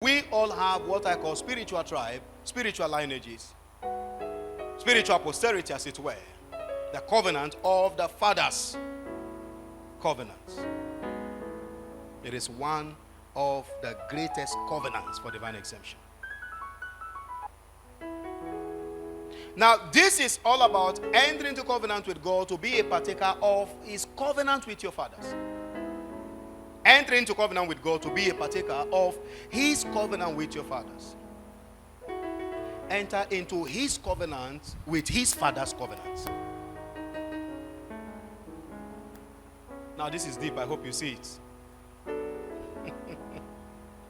We all have what I call spiritual tribe, spiritual lineages, spiritual posterity, as it were. The covenant of the fathers. Covenants. It is one of the greatest covenants for divine exemption. Now, this is all about entering into covenant with God to be a partaker of his covenant with your fathers. Enter into covenant with God to be a partaker of his covenant with your fathers. Enter into his covenant with his father's covenants. Now, this is deep. I hope you see it.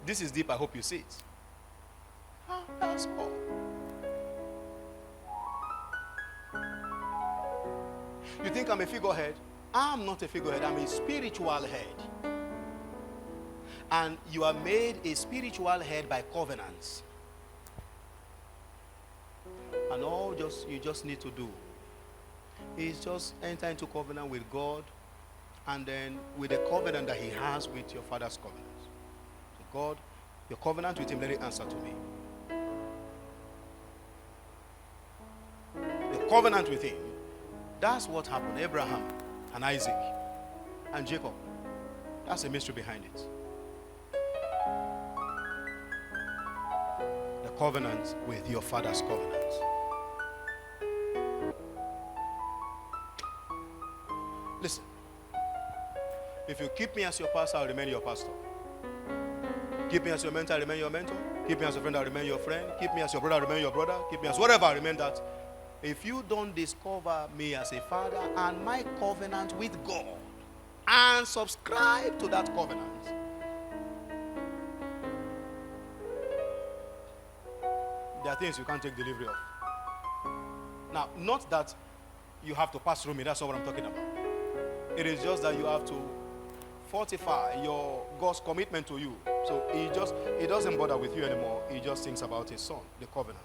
This is deep. I hope you see it. That's all. You think I'm a figurehead? I'm not a figurehead. I'm a spiritual head. And you are made a spiritual head by covenants. And all you just need to do is just enter into covenant with God, and then with the covenant that he has with your father's covenant. So God, your covenant with him, let it answer to me. The covenant with him, that's what happened. Abraham and Isaac and Jacob. That's the mystery behind it. The covenant with your father's covenant. Listen. If you keep me as your pastor, I'll remain your pastor. Keep me as your mentor, I'll remain your mentor. Keep me as your friend, I'll remain your friend. Keep me as your brother, I'll remain your brother. Keep me as whatever, I'll remain that. If you don't discover me as a father and my covenant with God and subscribe to that covenant, there are things you can't take delivery of. Now, not that you have to pass through me, that's not what I'm talking about. It is just that you have to fortify your God's commitment to you. So he doesn't bother with you anymore. He just thinks about his son, the covenant.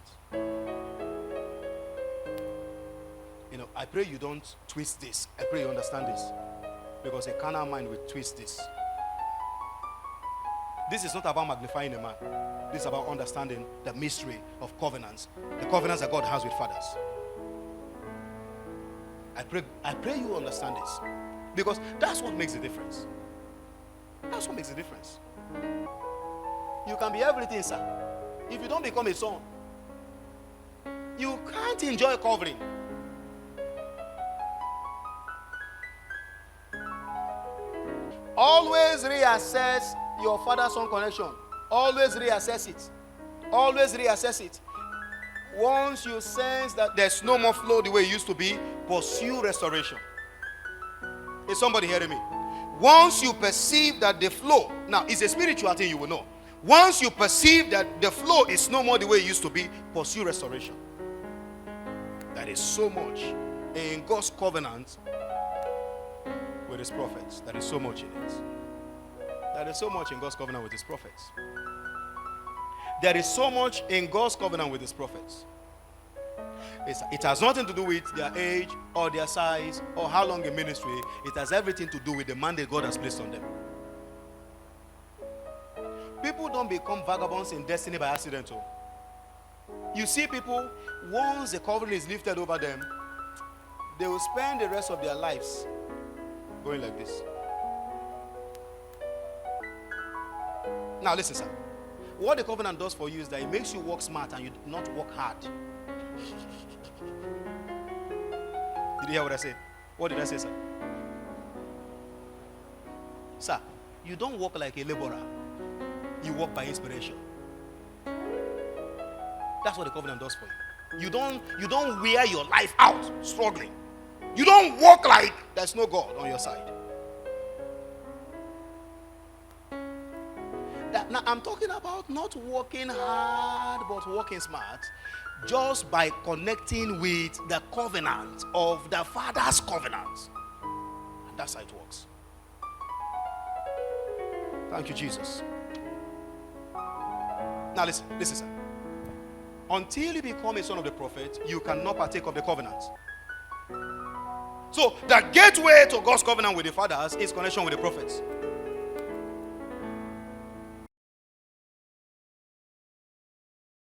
You know, I pray you don't twist this. I pray you understand this. Because a carnal mind will twist this. This is not about magnifying a man. This is about understanding the mystery of covenants. The covenants that God has with fathers. I pray you understand this. Because that's what makes the difference. That's what makes the difference. You can be everything, sir. If you don't become a son, you can't enjoy covering. Always reassess your father-son connection. Always reassess it. Always reassess it. Once you sense that there's no more flow the way it used to be, pursue restoration. Is somebody hearing me? Once you perceive that the flow, now it's a spiritual thing, you will know. Once you perceive that the flow is no more the way it used to be, pursue restoration. There is so much in God's covenant with his prophets. There is so much in it. There is so much in God's covenant with his prophets. There is so much in God's covenant with his prophets. It has nothing to do with their age or their size or how long in ministry. It has everything to do with the mandate God has placed on them. People don't become vagabonds in destiny by accident. You see people, once the covering is lifted over them, they will spend the rest of their lives going like this. Now listen, sir. What the covenant does for you is that it makes you work smart and you do not work hard. Did you hear what I said? What did I say, sir? Sir, you don't work like a laborer. You work by inspiration. That's what the covenant does for you. You don't wear your life out struggling. You don't work like there's no God on your side. Now, I'm talking about not working hard, but working smart, just by connecting with the covenant of the Father's covenant. And that's how it works. Thank you, Jesus. Now listen, sir. Until you become a son of the prophet, you cannot partake of the covenant. So, the gateway to God's covenant with the fathers is connection with the prophets.